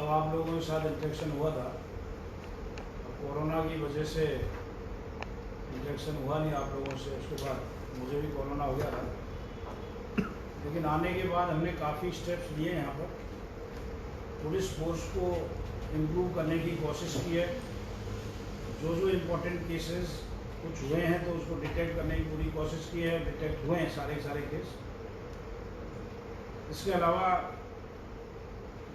जब आप लोगों के साथ इंफेक्शन हुआ था, कोरोना की वजह से इंफेक्शन हुआ नहीं आप लोगों से, उसके बाद मुझे भी कोरोना हो गया था। लेकिन आने के बाद हमने काफ़ी स्टेप्स लिए हैं। यहाँ पर पुलिस फोर्स को इम्प्रूव करने की कोशिश की है। जो इम्पोर्टेंट केसेस कुछ हुए हैं तो उसको डिटेक्ट करने की पूरी कोशिश की है। डिटेक्ट हुए हैं सारे केस। इसके अलावा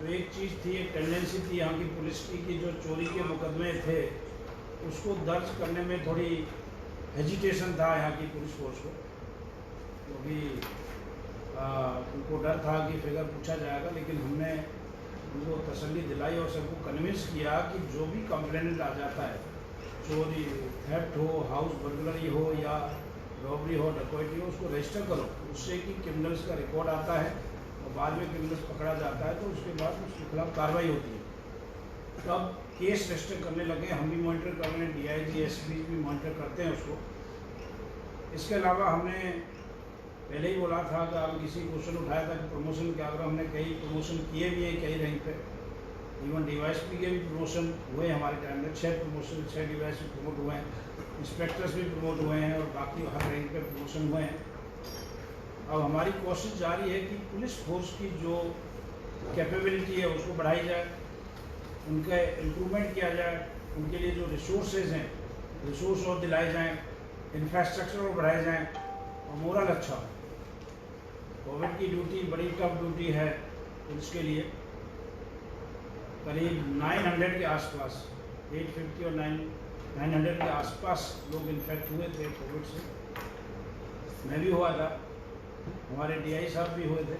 जो एक चीज़ थी, एक टेंडेंसी थी यहाँ की पुलिस की कि जो चोरी के मुकदमे थे उसको दर्ज करने में थोड़ी हेजिटेशन था यहाँ की पुलिस फोर्स को, क्योंकि उनको डर था कि फिगर पूछा जाएगा। लेकिन हमने उनको तसल्ली दिलाई और सबको कन्विंस किया कि जो भी कंप्लेंट आ जाता है, चोरी, थेफ्ट हो, हाउस बर्गलरी हो या रॉबरी हो, डकैती हो, उसको रजिस्टर करो। उससे कि क्रिमिनल्स का रिकॉर्ड आता है और बाद में क्रिमिनल्स पकड़ा जाता है तो उसके बाद उसके खिलाफ कार्रवाई होती है। तो अब केस रजिस्टर करने लगे, हम भी मॉनिटर कर रहे हैं, DIG SP भी मॉनिटर करते हैं उसको। इसके अलावा हमने पहले ही बोला था कि आप किसी क्वेश्चन उठाया था कि प्रमोशन क्या करो, हमने कई प्रमोशन किए भी हैं कई रैंक पे। इवन DYSP के भी प्रमोशन हुए हमारे टाइम में, 6 प्रमोशन, 6 DYSP प्रमोट हुए हैं, इंस्पेक्टर्स भी प्रमोट हुए हैं और बाकी हर रैंक पे प्रमोशन हुए हैं। अब हमारी कोशिश जारी है कि पुलिस फोर्स की जो कैपेबिलिटी है उसको बढ़ाई जाए, उनका इम्प्रूवमेंट किया जाए, उनके लिए जो रिसोर्सेज हैं रिसोर्स और दिलाए जाएँ, इंफ्रास्ट्रक्चर और बढ़ाए जाएँ और मोरल अच्छा हो। कोविड की ड्यूटी बड़ी टफ ड्यूटी है पुलिस के लिए। करीब 900 के आसपास, 850 और 900 के आसपास लोग इन्फेक्ट हुए थे कोविड से। मैं भी हुआ था, हमारे DI साहब भी हुए थे,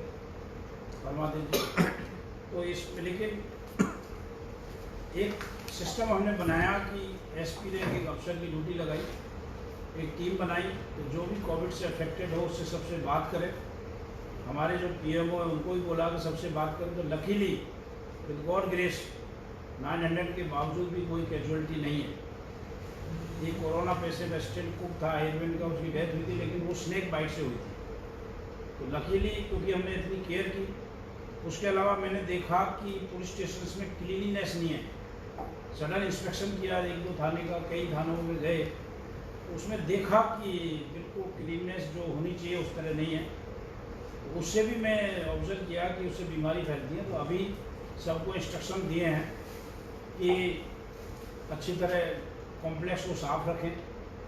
फरमाते थे। तो इस लेकिन एक सिस्टम हमने बनाया कि SP ने एक अफसर की ड्यूटी लगाई, एक टीम बनाई तो जो भी कोविड से अफेक्टेड हो उससे सबसे बात करें। हमारे जो PMO है उनको भी बोला कि सबसे बात करें। तो लकीली विद गॉड ग्रेस 900 के बावजूद भी कोई कैजुअलिटी नहीं है। ये कोरोना पेशेंट असिस्टेंट कुक था एयरमैन का, उसकी डेथ हुई थी, लेकिन वो स्नेक बाइट से हुई थी। तो लकीली क्योंकि हमने इतनी केयर की। उसके अलावा मैंने देखा कि पुलिस स्टेशन में क्लीनिनेस नहीं है। सडन इंस्पेक्शन किया 1-2 थाने का, कई थानों में गए, उसमें देखा कि बिल्कुल क्लीननेस जो होनी चाहिए उस तरह नहीं है। उससे भी मैं ऑब्जर्व किया कि उससे बीमारी फैलती है। तो अभी सबको इंस्ट्रक्शन दिए हैं कि अच्छी तरह कॉम्प्लेक्स को साफ रखें,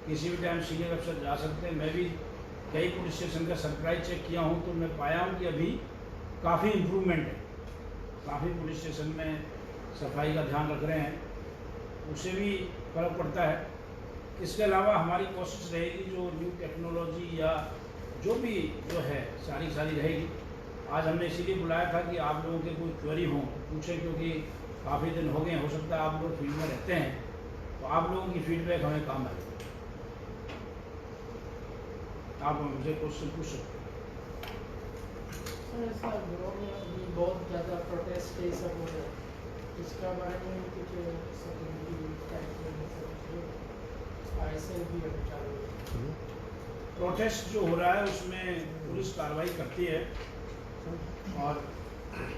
किसी भी टाइम सीनियर अफसर जा सकते हैं। मैं भी कई पुलिस स्टेशन का सरप्राइज चेक किया हूँ तो मैं पाया हूँ कि अभी काफ़ी इम्प्रूवमेंट है। काफ़ी पुलिस स्टेशन में सफाई का ध्यान रख रहे हैं, उससे भी फ़र्क पड़ता है। इसके अलावा हमारी कोशिश रहेगी जो न्यू टेक्नोलॉजी या जो भी जो है सारी रहेगी। आज हमने इसीलिए बुलाया था कि आप लोगों के कोई क्वेरी हो पूछें, क्योंकि काफ़ी दिन हो गए, हो सकता है आप लोग फील्ड में रहते हैं तो आप लोगों की फीडबैक हमें काम आए। आप मुझे क्वेश्चन पूछ सकते हैं। सर बहुत ज़्यादा प्रोटेस्ट ये सब हो रहा है, इसका बारे में कुछ ISL भी अभी चालू है। प्रोटेस्ट जो हो रहा है उसमें पुलिस कार्रवाई करती है और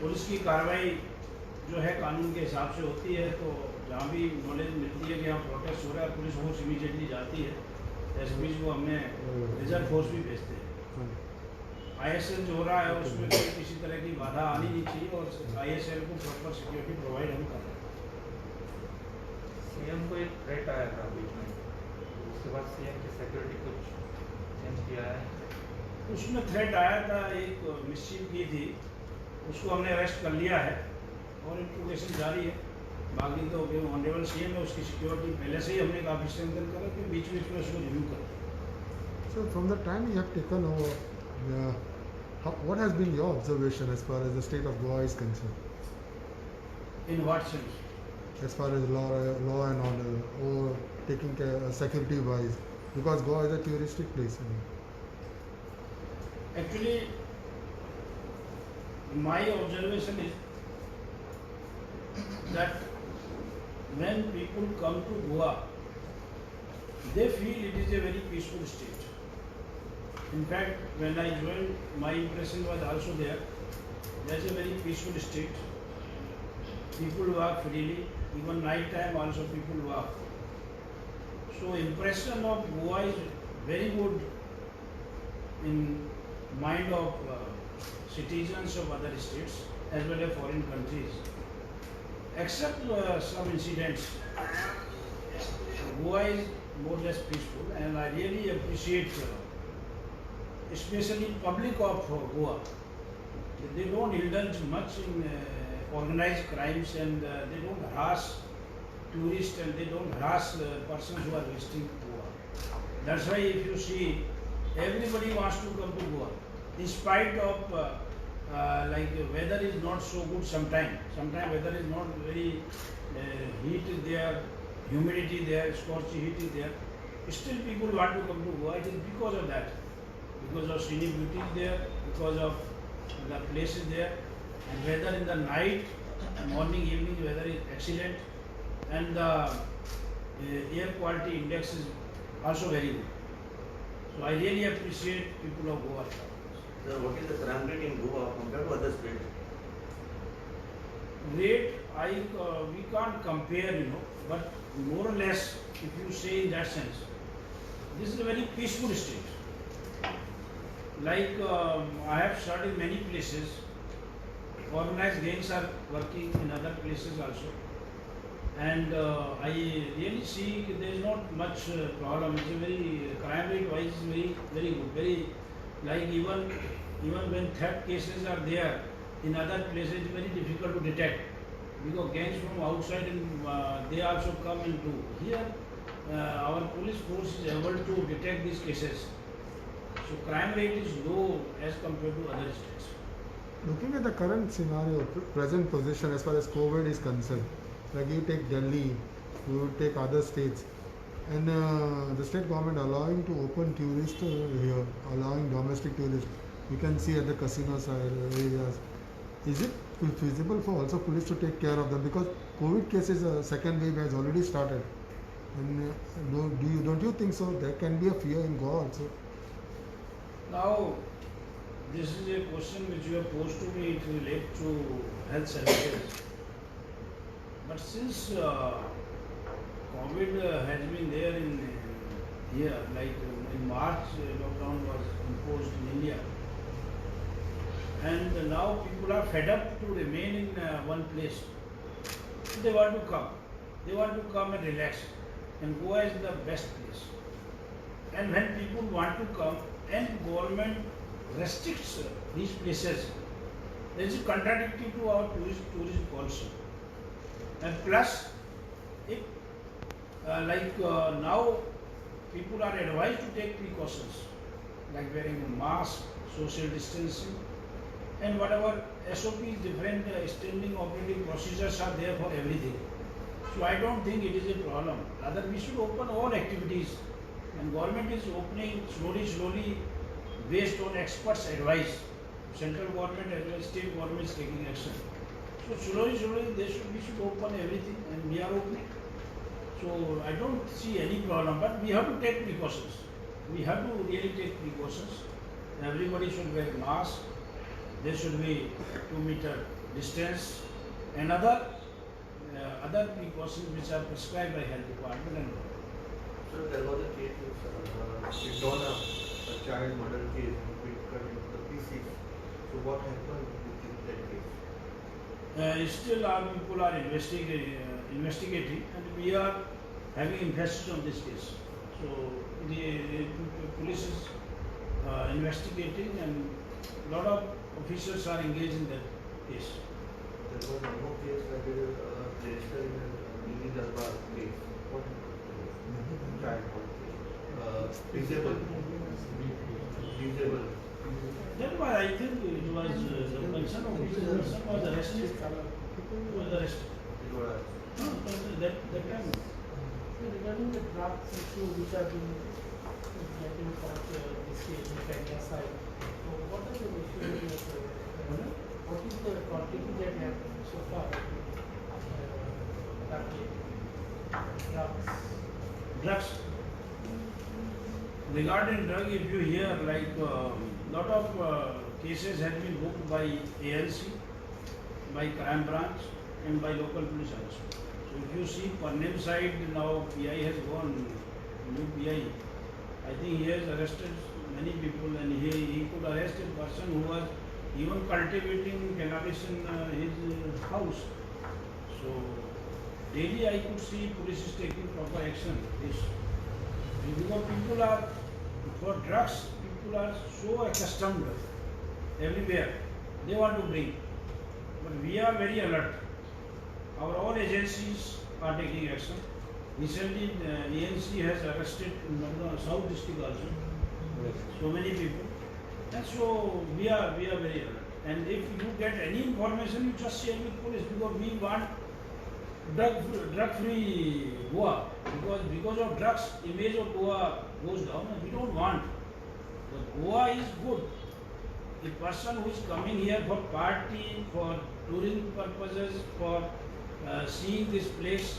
पुलिस की कार्रवाई जो है कानून के हिसाब से होती है। तो जहाँ भी नॉलेज मिलती है कि यहाँ प्रोटेस्ट हो रहा है, पुलिस फोर्स इमीडिएटली जाती है। SPs को हमने रिजर्व फोर्स भी भेजते हैं। ISL जो हो रहा है उसमें कोई किसी तरह की बाधा आनी नहीं चाहिए और ISL को प्रॉपर सिक्योरिटी प्रोवाइड हम कर रहे हैं। CM को एक थ्रेट आया था बीच में, उसके बाद CM की सिक्योरिटी कुछ चेंज किया है? उसमें थ्रेट आया था, एक मिसचीफ की थी, उसको हमने अरेस्ट कर लिया है और इंट्रोगेशन जारी है। बाकी तो ऑनरेबल CM है, उसकी सिक्योरिटी पहले से ही हमने काफ़ी स्ट्रेंथन करा कि बीच में उसको रिव्यू करें। So from the time you have taken over, what has been your observation as far as the state of Goa is concerned? In what sense? As far as law and order or taking care security wise, because Goa is a touristic place. Actually, my observation is that when people come to Goa, they feel it is a very peaceful state. In fact, when I joined, my impression was also there. There is a very peaceful state. People walk freely. Even night time also people walk. So impression of Goa is very good in mind of citizens of other states as well as foreign countries. Except some incidents, Goa is more or less peaceful, and I really appreciate, especially public of Goa. They don't indulge much in organized crimes, and they don't harass tourists, and they don't harass persons who are visiting Goa. That's why if you see, everybody wants to come to Goa, in spite of like weather is not so good sometimes. Sometimes weather is not very heat is there, humidity there, scorchy heat is there. Still people want to come to Goa. It is because of that, because of scenic beauty is there, because of the place is there, and weather in the night, morning, evening weather is excellent, and the air quality index is also very good. So I really appreciate people of Goa. Sir, what is the crime rate in Goa compared to other states? Rate, we can't compare, but more or less, if you say in that sense, this is a very peaceful state. Like I have studied many places, organized gangs are working in other places also, and I really see there is not much problem. It's a very crime rate wise is very very good, very like even when theft cases are there in other places, it's very difficult to detect because gangs from outside and they also come into here. Our police force is able to detect these cases. So crime rate is low as compared to other states. Looking at the current scenario, present position as far as COVID is concerned, like you take Delhi, you take other states, and the state government allowing to open tourists here, allowing domestic tourists. You can see at the casino side areas. Is it feasible for also police to take care of them? Because COVID cases, second wave has already started. And don't you think so? There can be a fear in Goa also. Now, this is a question which you have posed to me. It relates to health services. But since COVID has been there in here, like in March, lockdown was imposed in India, and now people are fed up to remain in one place. They want to come. They want to come and relax. And Goa is the best place. And when people want to come and government restricts these places, there is a contradictory to our tourism policy. And plus, if now people are advised to take precautions like wearing a mask, social distancing, and whatever SOPs, different standing operating procedures are there for everything. So I don't think it is a problem. Rather, we should open all activities, and government is opening slowly based on experts' advice. Central government as well as state government is taking action. So slowly we should open everything, and we are opening. So I don't see any problem, but we have to take precautions. We have to really take precautions. Everybody should wear mask. There should be 2-meter distance and other precautions which are prescribed by health department and all. So there was a case in Dona, a child murder case, which cut into the pieces. So what happened with that case? Still our people are investigating, and we are having emphasis on this case. So the police is investigating, and a lot of officers are engaged in that case. There was one more case that is registered in a Nini Darbar case. What child disabled. That was, I think, it was the concern officer was arrested. He was arrested. No, that time. Regarding the drugs issue which have been getting from this case in Kenya side, so what are the issues? What is the quantity that have so far? Drugs. Drugs. Regarding drug, if you hear like lot of cases have been booked by ALC, by crime branch, and by local police also. So if you see Pannem side now PI has gone, new PI, I think he has arrested many people and he could arrest a person who was even cultivating cannabis in his house. So daily I could see police is taking proper action. Because people are, for drugs, people are so accustomed everywhere. They want to bring. But we are very alert. Our all agencies are taking action. Recently, ANC has arrested in South District also so many people. And so we are very alert. And if you get any information, you just share with police, because we want drug-free Goa. Because of drugs, image of Goa goes down, and we don't want. But Goa is good. The person who is coming here for party, for tourism purposes, for seeing this place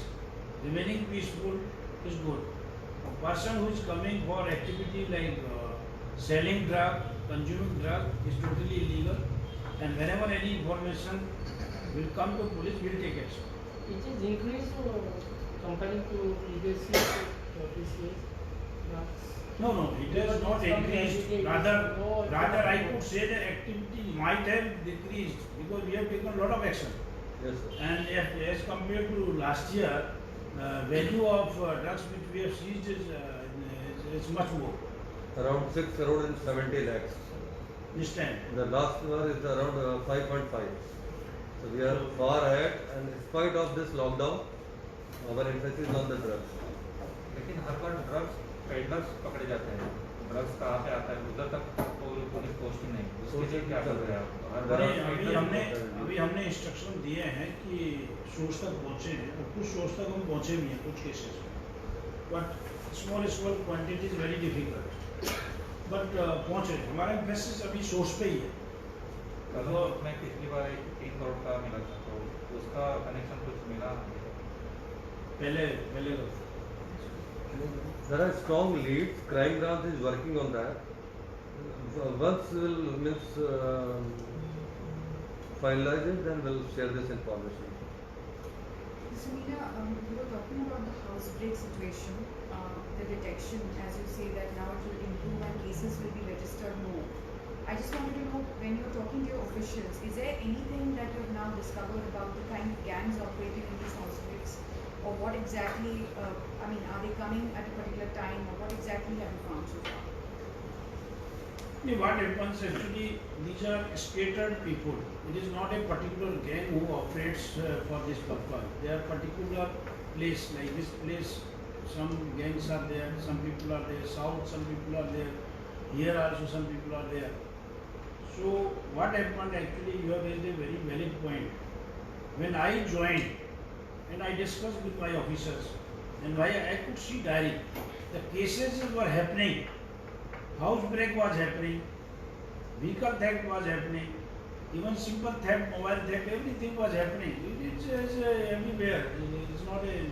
remaining peaceful is good. A person who is coming for activity like selling drug, consuming drug is totally illegal. And whenever any information will come to police, we will take action. It is increased comparing to previous years, this year. No, it has not increased. Rather, I could say the activity might have decreased because we have taken a lot of action. Yes, sir. And as compared to last year, value of drugs which we have seized is much more. Around 6 crore and 70 lakhs. This time. The last one is around 5.5. So we are far ahead, and in spite of this lockdown, our emphasis is on the drugs. लेकिन हर बार drugs peddlers पकड़े जाते हैं, drugs कहाँ पे आता है उधर तक पुलिस पोस्टिंग नहीं, उसके लिए क्या कर रहे हैं आप? अभी हमने इंस्ट्रक्शन दिए हैं कि सोर्स तक पहुँचे हैं और कुछ सोर्स तक हम पहुँचे भी हैं कुछ केसेस में, but small quantity is very difficult, but पहुँचे। हमारा एम्फेसिस अभी सोर्स पे ही है। मैं पिछली बार 3 करोड़ का मिला था, तो उसका कनेक्शन कुछ मिला? पहले There are strong leads. Crime branch is working on that. Once we'll finalize it, then we'll share this information. Sunila, you were talking about the house break situation, the detection, as you say that now it will improve and cases will be registered more. I just wanted to know, when you're talking to your officials, is there anything that you have now discovered about the kind of gangs operating in these house breaks? Or what exactly, are they coming at a particular time, or what exactly have you found so far? What happens actually, these are scattered people. It is not a particular gang who operates for this purpose. They are particular place, like this place, some gangs are there, some people are there, south some people are there, here also some people are there. So what happened actually, you have raised a very valid point. When I joined and I discussed with my officers, and why I could see direct, the cases were happening, house break was happening, vehicle theft was happening, even simple theft, mobile theft, everything was happening. It is everywhere. It is not a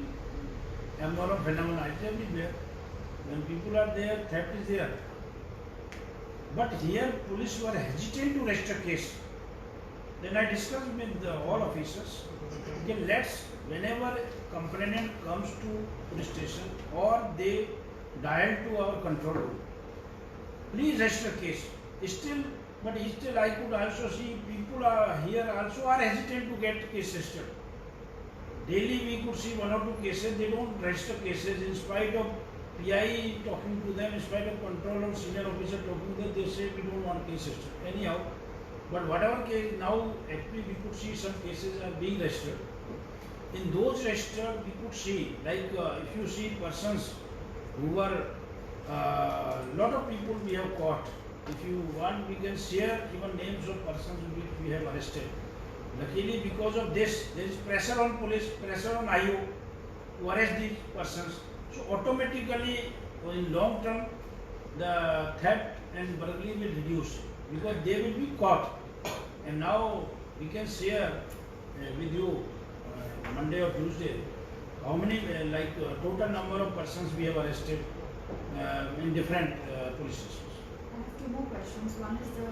abnormal phenomenon. It is everywhere. When people are there, theft is there. But here, police were hesitant to register case. Then I discussed with all officers. Okay, whenever complainant comes to police station or they dial to our control room, please register case. Still I could also see people are here also are hesitant to get case registered. Daily we could see 1 or 2 cases, they don't register cases in spite of PI talking to them, in spite of control or senior officer talking to them, they say we don't want case registered. Anyhow, but whatever case, now actually we could see some cases are being registered. In those registered, we could see, like if you see persons who were, lot of people we have caught. If you want, we can share even names of persons which we have arrested. Luckily, because of this, there is pressure on police, pressure on IO to arrest these persons. So automatically, in long term, the theft and burglary will reduce because they will be caught. And now we can share with you Monday or Tuesday how many total number of persons we have arrested in different police stations. I have two more questions. One is the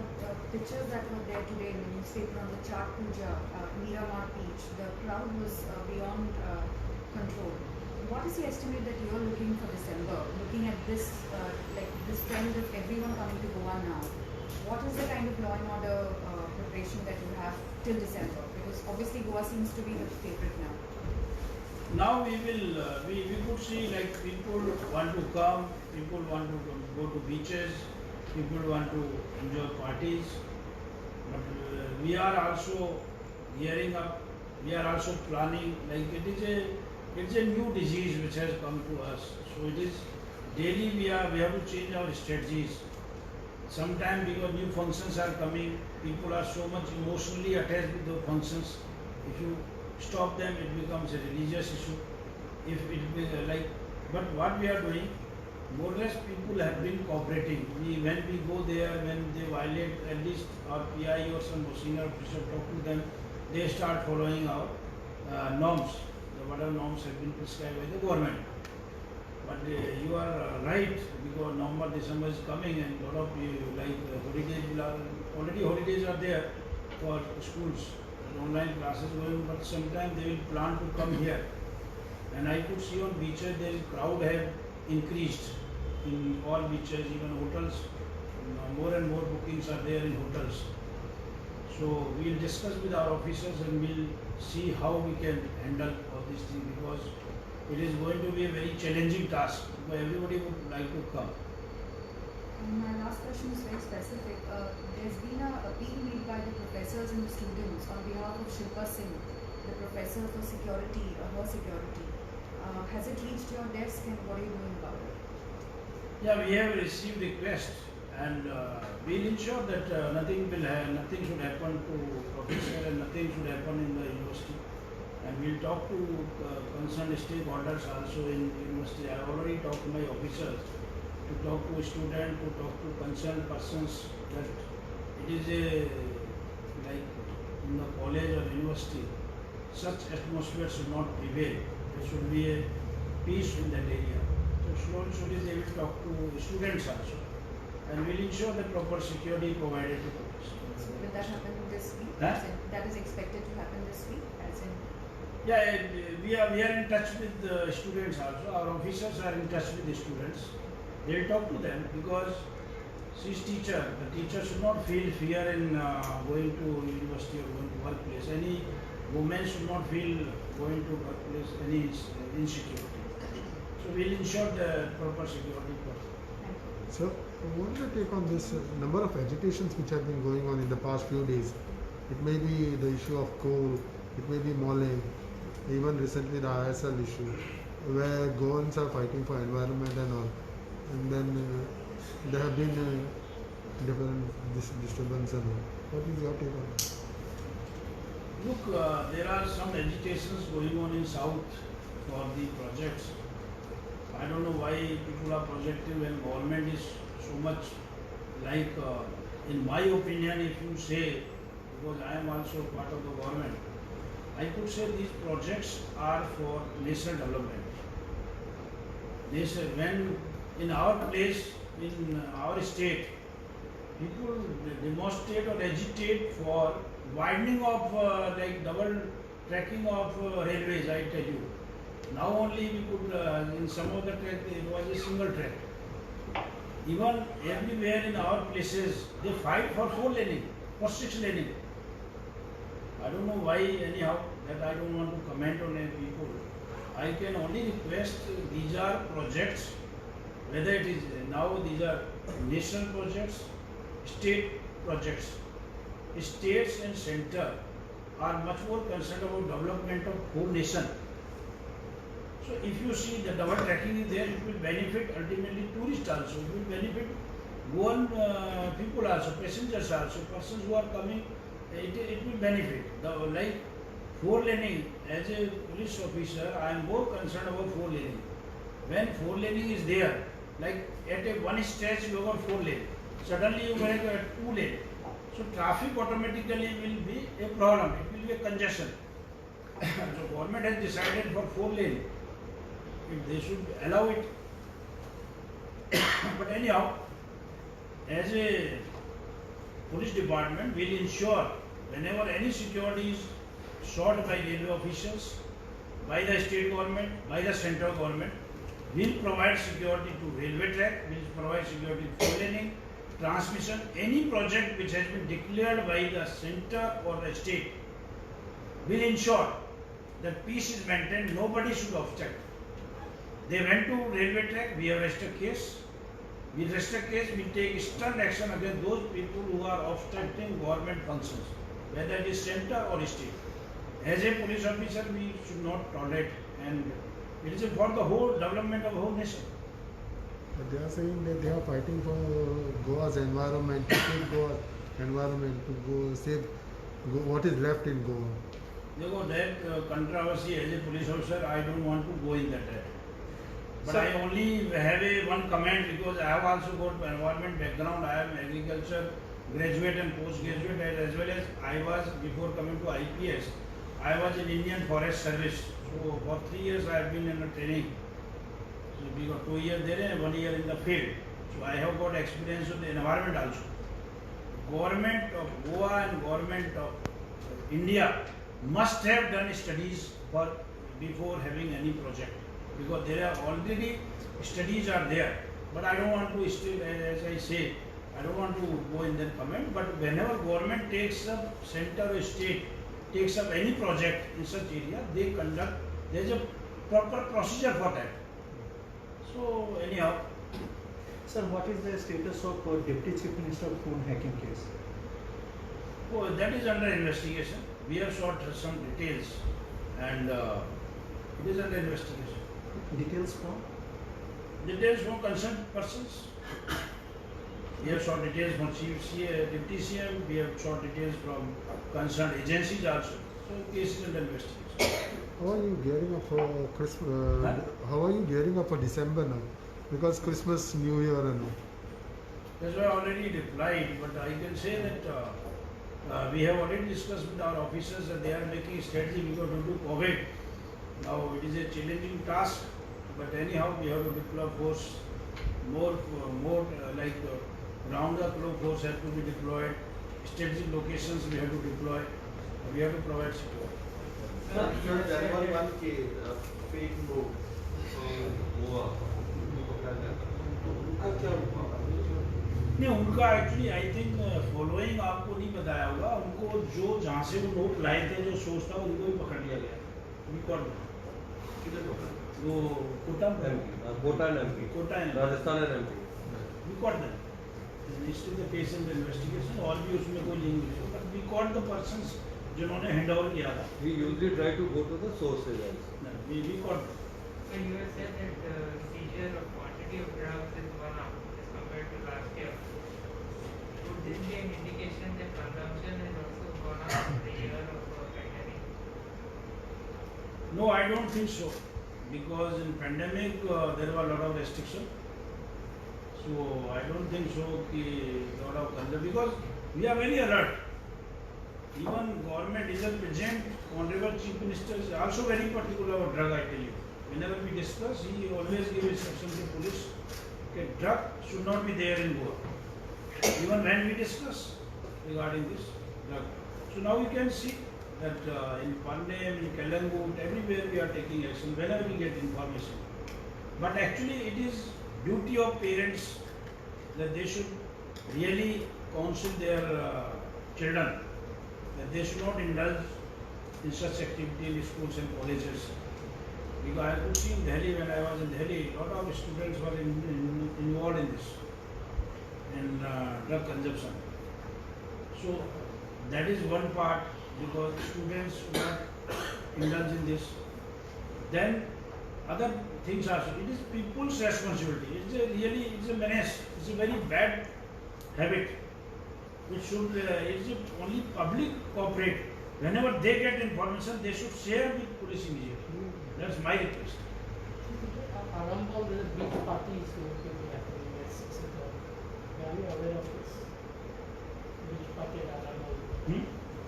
pictures that were there today in the newspaper on the Chart Puja, Miramar Beach. The crowd was beyond control. What is the estimate that you're looking for December? Looking at this, like this trend of everyone coming to Goa now, what is the kind of law and order preparation that you have till December? Because obviously Goa seems to be the favorite now. Now we will, we could see like people want to come, people want to go to beaches, people want to enjoy parties, but we are also gearing up, we are also planning, like it's a new disease which has come to us. So it is daily we have to change our strategies. Sometimes because new functions are coming, people are so much emotionally attached with the functions. If you stop them, it becomes a religious issue. If it be but what we are doing, more or less people have been cooperating. When we go there, when they violate, at least our PI or some senior officer talk to them, they start following our norms. Whatever norms have been prescribed by the government. But you are right, because November, December is coming and a lot of holidays are there for schools and online classes going, but sometimes they will plan to come here. And I could see on beaches there is crowd have increased in all beaches, even hotels. More and more bookings are there in hotels. So we will discuss with our officers and we will see how we can handle all these things, because it is going to be a very challenging task, because everybody would like to come. And my last question is very specific. There's been an appeal made by the professors and the students on behalf of Shilpa Singh, the professor for security, her security. Has it reached your desk and what are you doing about it? Yeah, we have received request and we'll ensure that nothing should happen to professor and nothing should happen in the university. And we'll talk to concerned stakeholders also in university. I have already talked to my officers, to talk to students, to talk to concerned persons, that it is like in the college or university, such atmosphere should not prevail. There should be a peace in that area. So slowly they will talk to students also. And we'll ensure that proper security provided to professors. So will that happen this week? Huh? That is expected to happen this week, as in? Yeah, we are in touch with the students also. Our officers are in touch with the students. They will talk to them, because she is teacher. The teacher should not feel fear in going to university or going to workplace. Any woman should not feel going to workplace any insecurity. So we will ensure the proper security for. So, what is your take on this number of agitations which have been going on in the past few days? It may be the issue of coal, it may be mauling, even recently the ISL issue, where Goans are fighting for environment and all. And then there have been different disturbance and all. What is your take on that? Look, there are some agitations going on in South for the projects. I don't know why people are projecting when government is so much like, in my opinion, if you say, because I am also part of the government, I could say these projects are for national development. When in our place, in our state, people demonstrate or agitate for widening of like double tracking of railways, I tell you. Now only we could, in some of the track, it was a single track. Even everywhere in our places, they fight for 4 laning, for 6 laning. I don't know why, anyhow, that I don't want to comment on any people. I can only request, these are projects, whether it is now these are national projects, state projects. States and center are much more concerned about development of whole nation. So if you see the double tracking is there, it will benefit ultimately tourists also, it will benefit Goan people also, passengers also, persons who are coming, it will benefit. Like 4 laning, as a police officer, I am more concerned about 4 laning. When 4 laning is there, like at a one stretch you have got 4 lane, suddenly you make a 2 lane. So traffic automatically will be a problem, it will be a congestion. So government has decided for 4 lane, they should allow it. But anyhow, as a police department, will ensure whenever any security is sought by railway officials, by the state government, by the central government, will provide security to railway track, will provide security to laning, transmission, any project which has been declared by the center or the state, will ensure that peace is maintained, nobody should object. They went to railway track, we have raised a case. We raised a case, we take stern action against those people who are obstructing government functions, whether it is center or state. As a police officer, we should not tolerate, and it is for the whole development of the whole nation. But they are saying that they are fighting for Goa's environment, to save Goa's environment, to go save what is left in Goa. देखो, that controversy as a police officer, I don't want to go in that. But I only have one comment, because I have also got environment background. I am agriculture graduate and postgraduate, as well as I was, before coming to IPS, I was in Indian Forest Service. So for 3 years I have been in a training. So we got 2 years there and 1 year in the field. So I have got experience of the environment also. Government of Goa and government of India must have done studies before having any project, because there are already studies are there. But I don't want to still, as I say, I don't want to go in that comment. But whenever government takes up, center or state takes up any project in such area, they conduct, there is a proper procedure for that. So anyhow. Sir, what is the status of Deputy Chief Minister phone hacking case? Oh, that is under investigation. We have sought some details, and it is under investigation. Details from? Details from concerned persons. We have sought details from Deputy CM, we have sought details from concerned agencies also. So case is under investigation. How are you gearing up for Christmas? How are you gearing up for December now? Because Christmas, New Year and all. That's why I already replied, but I can say that we have already discussed with our officers that they are making strategy because due to COVID. Now it is a challenging task, but anyhow we have to deploy force more like round the clock force have to be deployed. Strategic locations we have to deploy. We have to provide security. Sir, there was one case, fake note from Goa. उनका क्या हुआ? नहीं, उनका actually I think following आपको नहीं बताया होगा. उनको जो जहाँ से वो नोट लाए थे, जो सोर्स था, उनको भी पकड़ लिया गया. किधर पकड़ा? वो Kota Rajasthan and MP. We caught them. Still the case in the investigation. और भी उसमें कोई लिंक नहीं है. But we caught the persons जिन्होंने हैंड ओवर किया था. We usually try to go to the sources also. We caught them. So you have said that seizure of quantity of drugs is gone up as compared to last year. Would this be an indication that consumption has also gone up in the year of pandemic? No, I don't think so. Because in pandemic there were a lot of restrictions. So I don't think so कि lot of consumption, because we are very alert. Even government is a present. Honorable Chief Minister is also very particular about drug. I tell you. Whenever we discuss, he always gives instructions to police that drug should not be there in Goa. Even when we discuss regarding this drug. So now you can see that in Pandem, in Kalangut, everywhere we are taking action whenever we get information. But actually it is duty of parents that they should really counsel their children that they should not indulge in such activity in schools and colleges. Because I could see in Delhi, when I was in Delhi, a lot of students were involved in this, in drug consumption. So that is one part, because students should not indulge in this. Then other things also. It is people's responsibility. It's a menace. It's a very bad habit. It should. It's only public cooperate. Whenever they get information, they should share with police immediately. That's my request. Around all the beach parties going to be happening at 6 o'clock. Are you aware of this? Beach party at Aramol.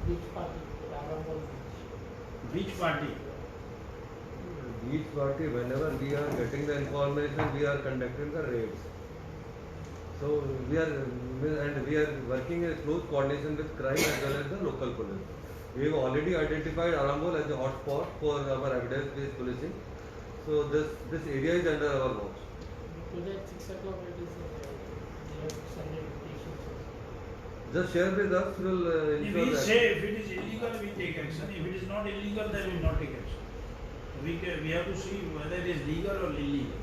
Beach party at Aramol Beach. Beach party. Beach party, whenever we are getting the information, we are conducting the raids. So we are working in close coordination with crime as well as the local police. We have already identified Arambol as a hotspot for our evidence-based policing. So this area is under our watch. Today at 6 o'clock it is they have sent invitations. Just share with us. We'll If ensure we that. say if it is illegal, we take action. If it is not illegal, then we will not take action. We have to see whether it is legal or illegal.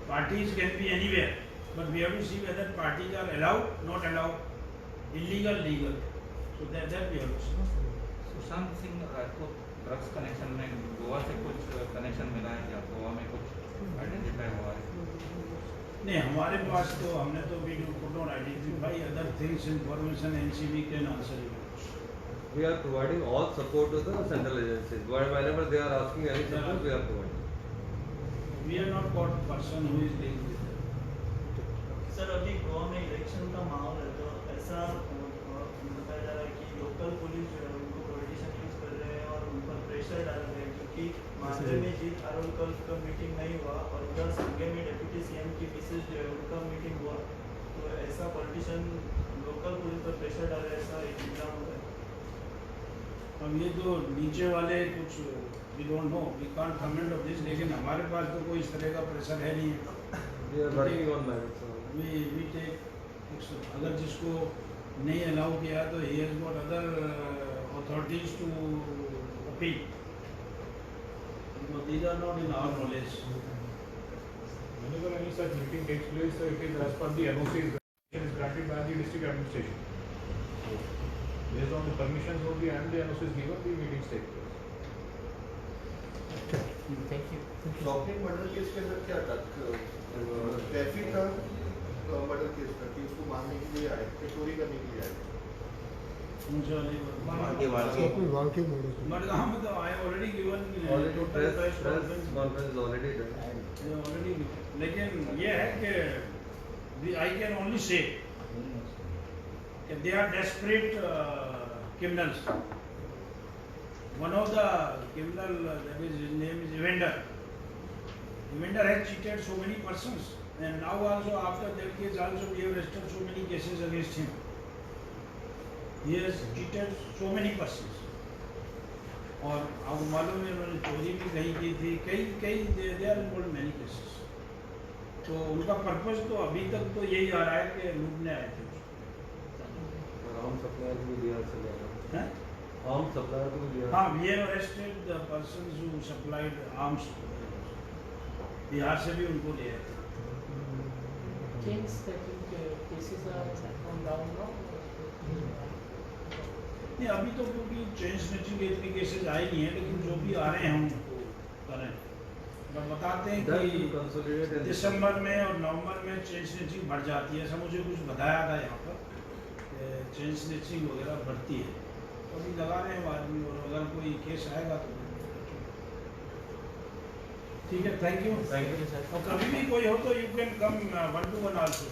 Parties can be anywhere, but we have to see whether parties are allowed, not allowed, illegal, legal. So that we have to see. Sushant Singh को drugs connection में गोवा से कुछ connection मिला है या गोवा में कुछ identify हुआ है? नहीं, हमारे पास तो हमने तो we don't identify other things information NCB can answer you. We are providing all support to the central agencies. Whenever they are asking any support, we are providing. We are not got person who is linked with them. Sir अभी गोवा में election का माहौल है तो ऐसा बताया जा रहा है कि लोकल पुलिस जो है उनको पॉलिटिशियन यूज कर रहे हैं और उन पर प्रेशर डाल रहे हैं क्योंकि मालदे में जीत आरोलकर का मीटिंग नहीं हुआ और उधर संगे में डिप्टी सीएम की मिसेज जो है उनका मीटिंग हुआ तो ऐसा पॉलिटिशियन लोकल पुलिस पर प्रेशर डाल रहे हैं ऐसा एक इल्जाम हो रहा है. अब ये तो नीचे वाले कुछ we don't know, we can't comment of this, लेकिन हमारे पास तो कोई इस तरह का प्रेशर है नहीं. We are working on merits. We take, अगर जिसको नहीं अलाउ किया तो ही has got other authorities to appeal. These are not in our knowledge. Whenever any such meeting takes place, it is as per the NOCs is granted by the district administration. Based on the permissions only and the NOCs given, the meetings take place. Thank you. Shopping murder case के अंदर क्या था? Traffic का murder case था कि उसको मारने के लिए आए थे, चोरी करने के लिए आए थे. Walking model. बट हम तो I already given Already press conference is already done. Already. लेकिन ये है कि I can only say they are desperate criminals. One of the criminal, that is his name is Evander. Evander has cheated so many persons, and now also after that case also we have registered so many cases against him. He has cheated so many persons. और आपको मालूम है उन्होंने चोरी भी कहीं की थी, कई they are involved in many cases. तो उनका पर्पस तो अभी तक तो यही आ रहा है कि लूटने आए थे. आर्म सप्लायर को भी बिहार से लाया. आर्म सप्लायर को भी बिहार. हाँ, we have arrested the persons who supplied arms. Bihar से भी उनको ले आए थे. Chain snatching cases are on down now. नहीं, अभी तो क्योंकि चेन स्नैचिंग के इतने केसेस आए नहीं हैं, लेकिन जो भी आ रहे हैं हम उनको करें. बट बताते हैं कि दिसंबर में और नवंबर में चेन स्नैचिंग बढ़ जाती है. ऐसा मुझे कुछ बताया था यहाँ पर, चेन स्नैचिंग वगैरह बढ़ती है. तो अभी लगा रहे हैं आदमी, और अगर कोई केस आएगा तो ठीक है. Thank you. Thank you. और कभी भी कोई हो तो you can come 1 to 1 also.